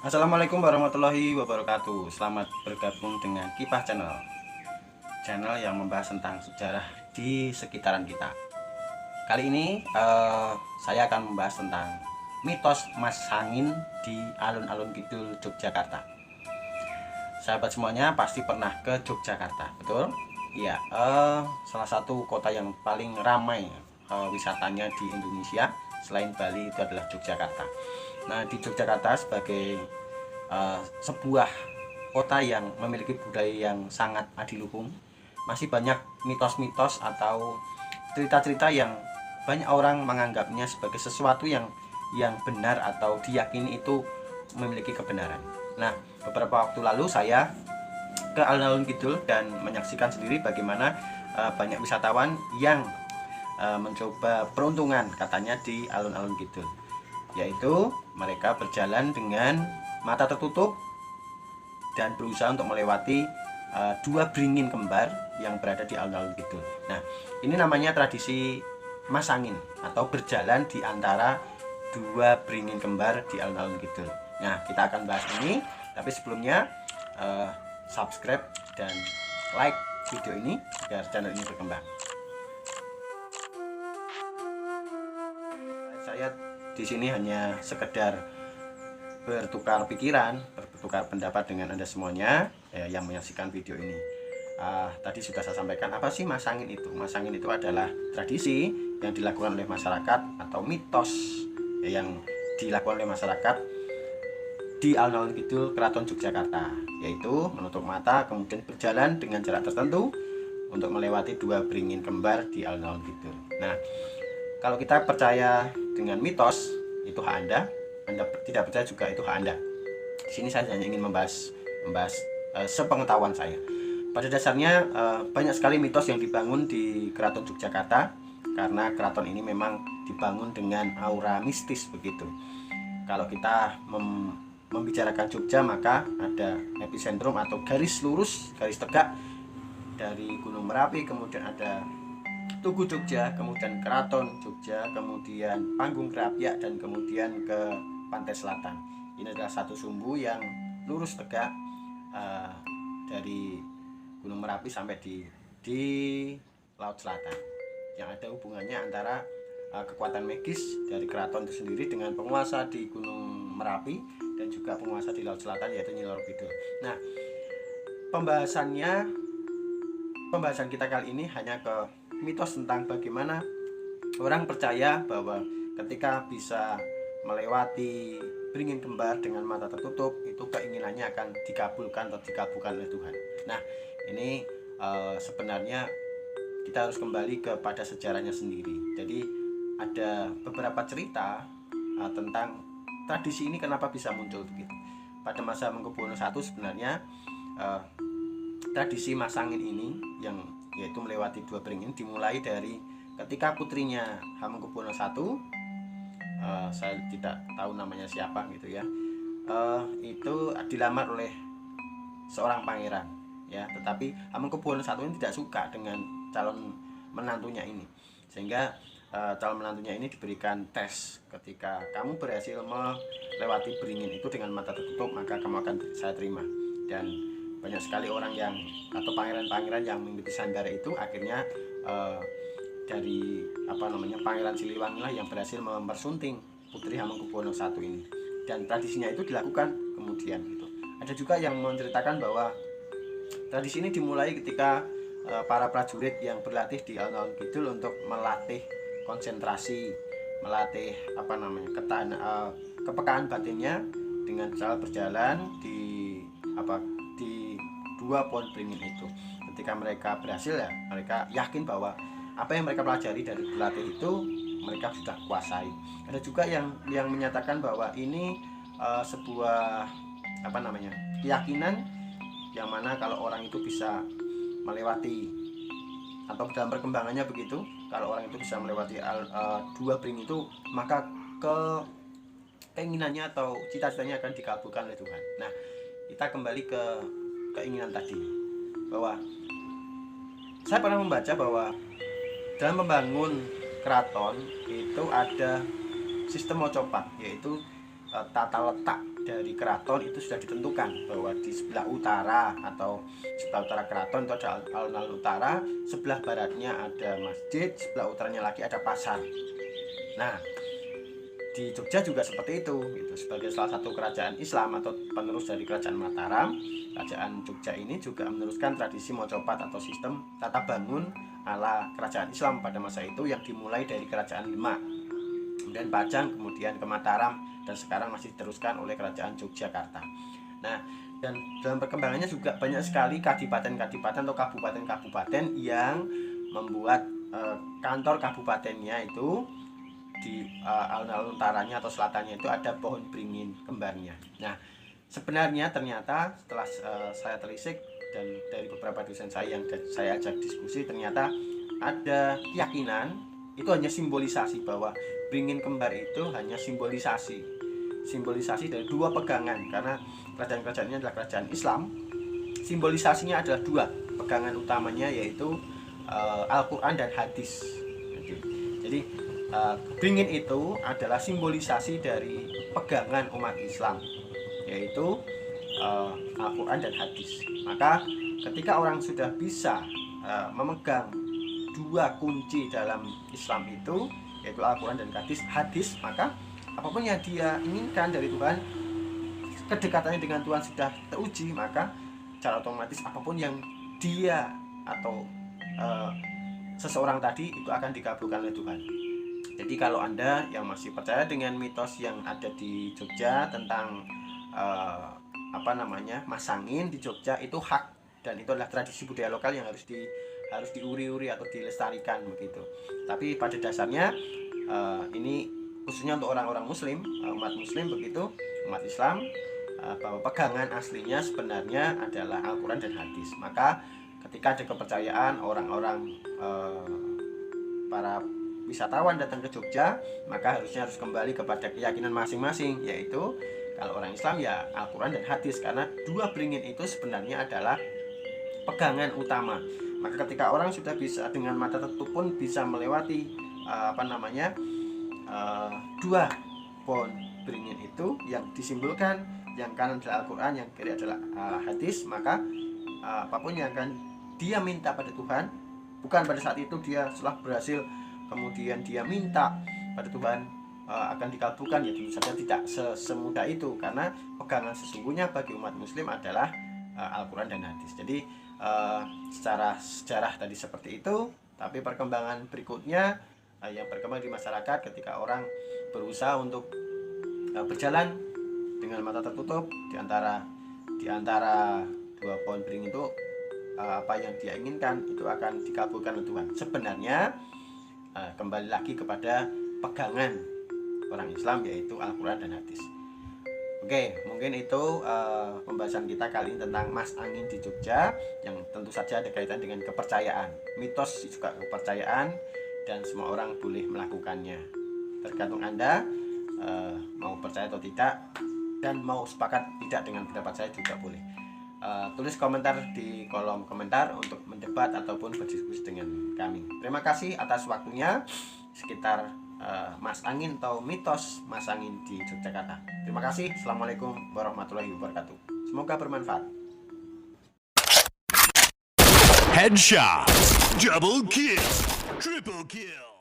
Assalamualaikum warahmatullahi wabarakatuh. Selamat bergabung dengan Kipah Channel, channel yang membahas tentang sejarah di sekitaran kita. Kali ini saya akan membahas tentang mitos Mas Sangin di alun-alun kidul Yogyakarta. Sahabat semuanya pasti pernah ke Yogyakarta, betul? Iya, salah satu kota yang paling ramai wisatanya di Indonesia selain Bali itu adalah Yogyakarta. Nah, di Yogyakarta sebagai sebuah kota yang memiliki budaya yang sangat adiluhung, masih banyak mitos-mitos atau cerita-cerita yang banyak orang menganggapnya sebagai sesuatu yang benar atau diyakini itu memiliki kebenaran. Nah, beberapa waktu lalu saya ke alun-alun kidul dan menyaksikan sendiri bagaimana banyak wisatawan yang mencoba peruntungan katanya di alun-alun kidul, yaitu mereka berjalan dengan mata tertutup dan berusaha untuk melewati dua beringin kembar yang berada di alun-alun kidul. Nah, ini namanya tradisi Mas Sangin atau berjalan di antara dua beringin kembar di alun-alun kidul. Nah, kita akan bahas ini, tapi sebelumnya subscribe dan like video ini agar channel ini berkembang. Saya di sini hanya sekedar bertukar pikiran, bertukar pendapat dengan Anda semuanya yang menyaksikan video ini. Tadi sudah saya sampaikan apa sih Mas Sangin itu. Mas Sangin itu adalah tradisi yang dilakukan oleh masyarakat atau mitos yang dilakukan oleh masyarakat di alun-alun kidul Keraton Yogyakarta, yaitu menutup mata kemudian berjalan dengan jarak tertentu untuk melewati dua beringin kembar di alun-alun kidul. Nah, kalau kita percaya dengan mitos, itu hak Anda. Anda tidak percaya juga, itu hak Anda. Di sini saya hanya ingin membahas sepengetahuan saya. Pada dasarnya banyak sekali mitos yang dibangun di Keraton Yogyakarta karena keraton ini memang dibangun dengan aura mistis begitu. Kalau kita membicarakan Jogja, maka ada epicentrum atau garis lurus, garis tegak dari Gunung Merapi, kemudian ada Tugu Jogja, kemudian Keraton Jogja, kemudian Panggung Krapyak, dan kemudian ke pantai selatan. Ini adalah satu sumbu yang lurus tegak dari Gunung Merapi sampai di Laut Selatan, yang ada hubungannya antara kekuatan magis dari keraton itu sendiri dengan penguasa di Gunung Merapi dan juga penguasa di Laut Selatan, yaitu Nyi Loro Kidul. Nah, pembahasan kita kali ini hanya ke mitos tentang bagaimana orang percaya bahwa ketika bisa melewati beringin kembar dengan mata tertutup, itu keinginannya akan dikabulkan atau dikabulkan oleh Tuhan. Nah, ini sebenarnya kita harus kembali kepada sejarahnya sendiri. Jadi ada beberapa cerita tentang tradisi ini kenapa bisa muncul begitu. Pada masa Hamengkubuwono I sebenarnya tradisi Mas Sangin ini yang yaitu melewati dua beringin dimulai dari ketika putrinya Hamengkubuwono I, saya tidak tahu namanya siapa gitu ya, itu dilamar oleh seorang pangeran ya, tetapi Hamengkubuwono I ini tidak suka dengan calon menantunya ini, sehingga calon menantunya ini diberikan tes. Ketika kamu berhasil melewati beringin itu dengan mata tertutup, maka kamu akan saya terima. Dan banyak sekali orang yang atau pangeran-pangeran yang mengikuti sandiwara itu akhirnya dari Pangeran Siliwangi lah yang berhasil mempersunting putri Hamengkubuwono I ini, dan tradisinya itu dilakukan kemudian gitu. Ada juga yang menceritakan bahwa tradisi ini dimulai ketika para prajurit yang berlatih di alun-alun kidul untuk melatih konsentrasi, melatih kepekaan batinnya dengan cara berjalan di dua pohon beringin itu. Ketika mereka berhasil ya, mereka yakin bahwa apa yang mereka pelajari dari berlatih itu mereka sudah kuasai. Ada juga yang menyatakan bahwa ini sebuah keyakinan yang mana kalau orang itu bisa melewati atau dalam perkembangannya begitu, kalau orang itu bisa melewati dua beringin itu, maka keinginannya atau cita-citanya akan dikabulkan oleh Tuhan. Nah, kita kembali ke keinginan tadi, bahwa saya pernah membaca bahwa dalam membangun keraton itu ada sistem mocopat, yaitu tata letak dari keraton itu sudah ditentukan bahwa di sebelah utara atau sebelah utara keraton itu ada alun-alun utara, sebelah baratnya ada masjid, sebelah utaranya lagi ada pasar. Nah, di Jogja juga seperti itu gitu. Sebagai salah satu kerajaan Islam atau penerus dari kerajaan Mataram, kerajaan Jogja ini juga meneruskan tradisi mocopat atau sistem tata bangun ala kerajaan Islam pada masa itu yang dimulai dari kerajaan Demak, kemudian Pajang, kemudian ke Mataram, dan sekarang masih diteruskan oleh kerajaan Yogyakarta. Nah, dan dalam perkembangannya juga banyak sekali kadipaten-kadipaten atau kabupaten-kabupaten yang membuat kantor kabupatennya itu di alun-alun utaranya atau selatannya itu ada pohon beringin kembarnya. Nah, sebenarnya ternyata setelah saya telisik dan dari beberapa dosen saya yang saya ajak diskusi, ternyata ada keyakinan itu hanya simbolisasi, bahwa beringin kembar itu hanya simbolisasi dari dua pegangan, karena kerajaan-kerajaan ini adalah kerajaan Islam. Simbolisasinya adalah dua pegangan utamanya, yaitu Al-Quran dan hadis. Jadi beringin itu adalah simbolisasi dari pegangan umat Islam, yaitu Al-Quran dan hadis. Maka ketika orang sudah bisa memegang dua kunci dalam Islam itu, yaitu Al-Quran dan hadis, maka apapun yang dia inginkan dari Tuhan, kedekatannya dengan Tuhan sudah teruji, maka secara otomatis apapun yang dia atau seseorang tadi itu akan dikabulkan oleh Tuhan. Jadi kalau Anda yang masih percaya dengan mitos yang ada di Jogja tentang masangin di Jogja, itu hak, dan itu adalah tradisi budaya lokal yang harus diuri-uri atau dilestarikan begitu. Tapi pada dasarnya ini khususnya untuk orang-orang muslim, umat muslim begitu, umat Islam, bahwa pegangan aslinya sebenarnya adalah Al-Quran dan hadis. Maka ketika ada kepercayaan orang-orang para wisatawan datang ke Jogja, maka harusnya harus kembali kepada keyakinan masing-masing, yaitu kalau orang Islam ya Al-Quran dan hadis, karena dua beringin itu sebenarnya adalah pegangan utama. Maka ketika orang sudah bisa dengan mata tertutup pun bisa melewati dua pohon beringin itu yang disimbolkan, yang kanan adalah Al-Quran, yang kiri adalah hadis, maka apapun yang akan dia minta pada Tuhan, bukan pada saat itu dia setelah berhasil kemudian dia minta pada Tuhan akan dikabulkan, ya tentu saja tidak semudah itu, karena pegangan sesungguhnya bagi umat muslim adalah Al-Quran dan hadis. Jadi secara sejarah tadi seperti itu, tapi perkembangan berikutnya yang berkembang di masyarakat ketika orang berusaha untuk berjalan dengan mata tertutup di antara dua pohon beringin itu, apa yang dia inginkan itu akan dikabulkan oleh Tuhan. Sebenarnya kembali lagi kepada pegangan orang Islam, yaitu Al-Quran dan hadis. Oke, mungkin itu pembahasan kita kali ini tentang Mas Angin di Jogja, yang tentu saja ada kaitan dengan kepercayaan. Mitos juga kepercayaan, dan semua orang boleh melakukannya. Tergantung Anda mau percaya atau tidak, dan mau sepakat tidak dengan pendapat saya juga boleh. Tulis komentar di kolom komentar untuk mendebat ataupun berdiskusi dengan kami. Terima kasih atas waktunya sekitar Mas Angin atau mitos Mas Angin di Yogyakarta. Terima kasih. Assalamualaikum warahmatullahi wabarakatuh. Semoga bermanfaat. Headshot, double kill, triple kill.